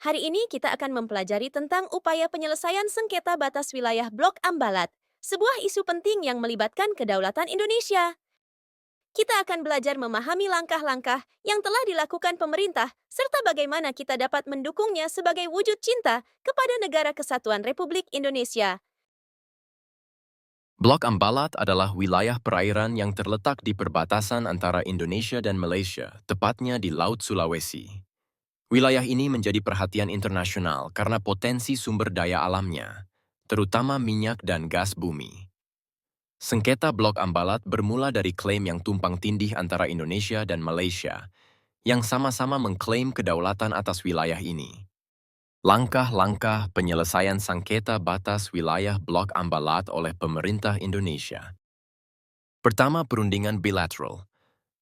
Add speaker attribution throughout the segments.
Speaker 1: Hari ini kita akan mempelajari tentang upaya penyelesaian sengketa batas wilayah Blok Ambalat, sebuah isu penting yang melibatkan kedaulatan Indonesia. Kita akan belajar memahami langkah-langkah yang telah dilakukan pemerintah, serta bagaimana kita dapat mendukungnya sebagai wujud cinta kepada Negara Kesatuan Republik Indonesia.
Speaker 2: Blok Ambalat adalah wilayah perairan yang terletak di perbatasan antara Indonesia dan Malaysia, tepatnya di Laut Sulawesi. Wilayah ini menjadi perhatian internasional karena potensi sumber daya alamnya, terutama minyak dan gas bumi. Sengketa Blok Ambalat bermula dari klaim yang tumpang tindih antara Indonesia dan Malaysia, yang sama-sama mengklaim kedaulatan atas wilayah ini. Langkah-langkah penyelesaian sengketa batas wilayah Blok Ambalat oleh pemerintah Indonesia. Pertama, perundingan bilateral.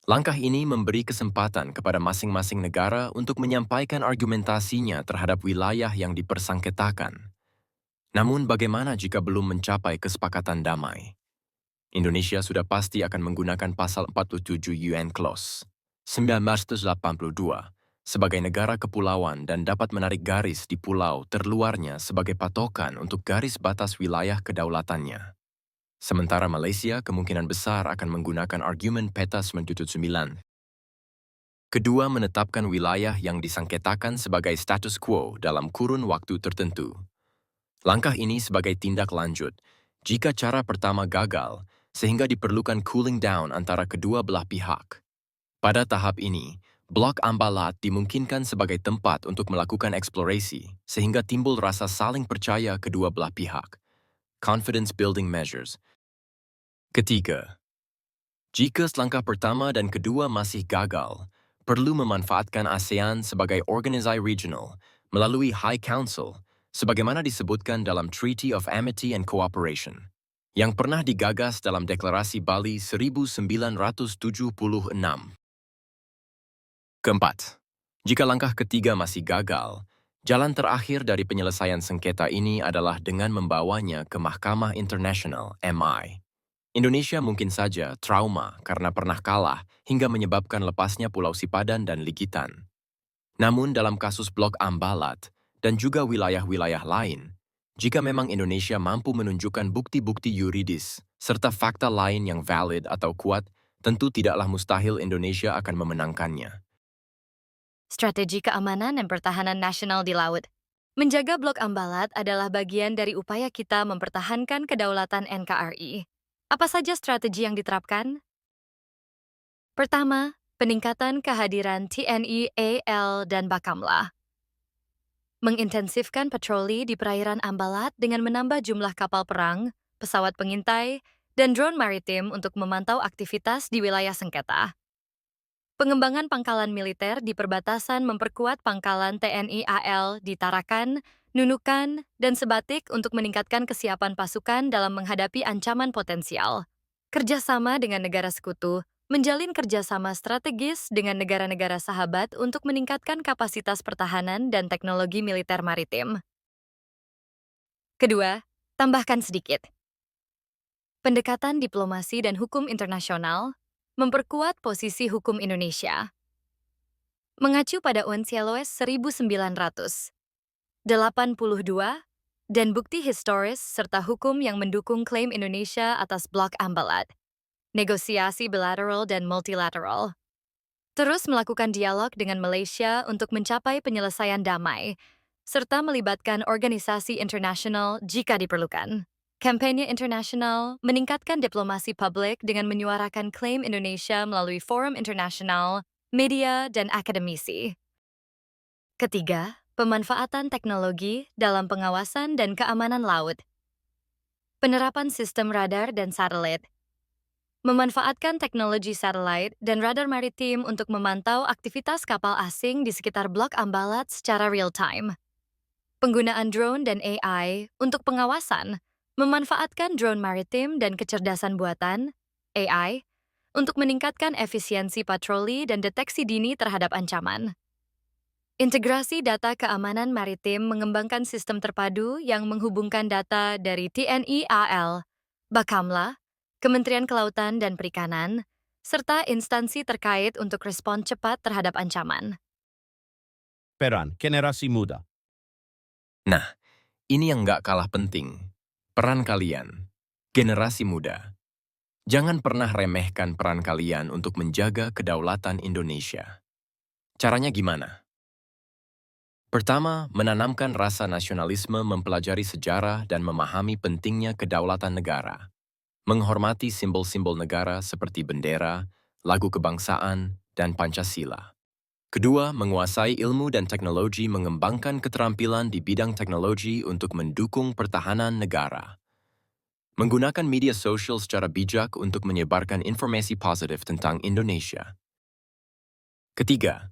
Speaker 2: Langkah ini memberi kesempatan kepada masing-masing negara untuk menyampaikan argumentasinya terhadap wilayah yang dipersengketakan. Namun bagaimana jika belum mencapai kesepakatan damai? Indonesia sudah pasti akan menggunakan pasal 47 UN Clause 1982 sebagai negara kepulauan dan dapat menarik garis di pulau terluarnya sebagai patokan untuk garis batas wilayah kedaulatannya. Sementara Malaysia kemungkinan besar akan menggunakan argumen peta 979. Kedua, menetapkan wilayah yang disengketakan sebagai status quo dalam kurun waktu tertentu. Langkah ini sebagai tindak lanjut jika cara pertama gagal, sehingga diperlukan cooling down antara kedua belah pihak. Pada tahap ini, Blok Ambalat dimungkinkan sebagai tempat untuk melakukan eksplorasi, sehingga timbul rasa saling percaya kedua belah pihak. Confidence building measures. Ketiga, jika langkah pertama dan kedua masih gagal, perlu memanfaatkan ASEAN sebagai organisasi regional melalui High Council, sebagaimana disebutkan dalam Treaty of Amity and Cooperation, yang pernah digagas dalam Deklarasi Bali 1976. Keempat, jika langkah ketiga masih gagal, jalan terakhir dari penyelesaian sengketa ini adalah dengan membawanya ke Mahkamah Internasional (MI). Indonesia mungkin saja trauma karena pernah kalah hingga menyebabkan lepasnya Pulau Sipadan dan Ligitan. Namun dalam kasus Blok Ambalat dan juga wilayah-wilayah lain, jika memang Indonesia mampu menunjukkan bukti-bukti yuridis serta fakta lain yang valid atau kuat, tentu tidaklah mustahil Indonesia akan memenangkannya.
Speaker 3: Strategi keamanan dan pertahanan nasional di laut. Menjaga Blok Ambalat adalah bagian dari upaya kita mempertahankan kedaulatan NKRI. Apa saja strategi yang diterapkan? Pertama, peningkatan kehadiran TNI AL dan Bakamla. Mengintensifkan patroli di perairan Ambalat dengan menambah jumlah kapal perang, pesawat pengintai, dan drone maritim untuk memantau aktivitas di wilayah sengketa. Pengembangan pangkalan militer di perbatasan memperkuat pangkalan TNI AL di Tarakan, Nunukan, dan Sebatik untuk meningkatkan kesiapan pasukan dalam menghadapi ancaman potensial. Kerjasama dengan negara sekutu, menjalin kerjasama strategis dengan negara-negara sahabat untuk meningkatkan kapasitas pertahanan dan teknologi militer maritim. Kedua, tambahkan sedikit. Pendekatan diplomasi dan hukum internasional memperkuat posisi hukum Indonesia. Mengacu pada UNCLOS 1982 dan bukti historis serta hukum yang mendukung klaim Indonesia atas Blok Ambalat, negosiasi bilateral dan multilateral. Terus melakukan dialog dengan Malaysia untuk mencapai penyelesaian damai, serta melibatkan organisasi internasional jika diperlukan. Kampanye internasional meningkatkan diplomasi publik dengan menyuarakan klaim Indonesia melalui forum internasional, media, dan akademisi. Ketiga, pemanfaatan teknologi dalam pengawasan dan keamanan laut. Penerapan sistem radar dan satelit. Memanfaatkan teknologi satelit dan radar maritim untuk memantau aktivitas kapal asing di sekitar Blok Ambalat secara real-time. Penggunaan drone dan AI untuk pengawasan. Memanfaatkan drone maritim dan kecerdasan buatan, AI, untuk meningkatkan efisiensi patroli dan deteksi dini terhadap ancaman. Integrasi data keamanan maritim mengembangkan sistem terpadu yang menghubungkan data dari TNI AL, Bakamla, Kementerian Kelautan dan Perikanan, serta instansi terkait untuk respon cepat terhadap ancaman.
Speaker 4: Peran generasi muda.
Speaker 2: Nah, ini yang nggak kalah penting. Peran kalian, generasi muda. Jangan pernah remehkan peran kalian untuk menjaga kedaulatan Indonesia. Caranya gimana? Pertama, menanamkan rasa nasionalisme, mempelajari sejarah dan memahami pentingnya kedaulatan negara. Menghormati simbol-simbol negara seperti bendera, lagu kebangsaan, dan Pancasila. Kedua, menguasai ilmu dan teknologi, mengembangkan keterampilan di bidang teknologi untuk mendukung pertahanan negara. Menggunakan media sosial secara bijak untuk menyebarkan informasi positif tentang Indonesia. Ketiga,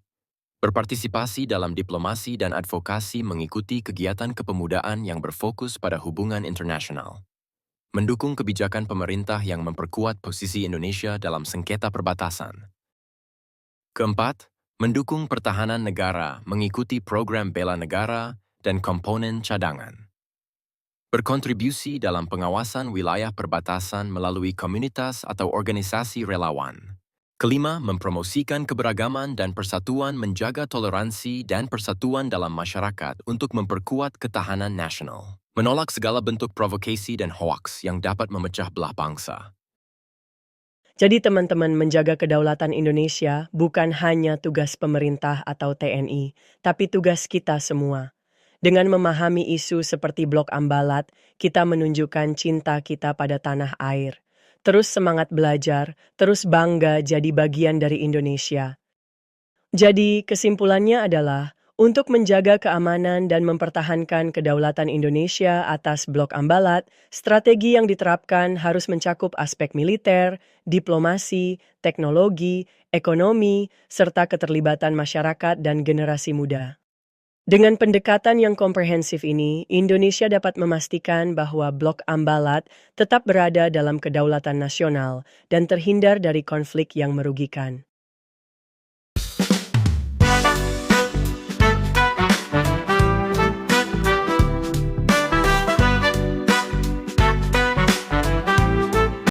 Speaker 2: berpartisipasi dalam diplomasi dan advokasi, mengikuti kegiatan kepemudaan yang berfokus pada hubungan internasional. Mendukung kebijakan pemerintah yang memperkuat posisi Indonesia dalam sengketa perbatasan. Keempat, mendukung pertahanan negara, mengikuti program bela negara dan komponen cadangan. Berkontribusi dalam pengawasan wilayah perbatasan melalui komunitas atau organisasi relawan. Kelima, mempromosikan keberagaman dan persatuan, menjaga toleransi dan persatuan dalam masyarakat untuk memperkuat ketahanan nasional. Menolak segala bentuk provokasi dan hoaks yang dapat memecah belah bangsa.
Speaker 4: Jadi teman-teman, menjaga kedaulatan Indonesia bukan hanya tugas pemerintah atau TNI, tapi tugas kita semua. Dengan memahami isu seperti Blok Ambalat, kita menunjukkan cinta kita pada tanah air. Terus semangat belajar, terus bangga jadi bagian dari Indonesia. Jadi kesimpulannya adalah, untuk menjaga keamanan dan mempertahankan kedaulatan Indonesia atas Blok Ambalat, strategi yang diterapkan harus mencakup aspek militer, diplomasi, teknologi, ekonomi, serta keterlibatan masyarakat dan generasi muda. Dengan pendekatan yang komprehensif ini, Indonesia dapat memastikan bahwa Blok Ambalat tetap berada dalam kedaulatan nasional dan terhindar dari konflik yang merugikan.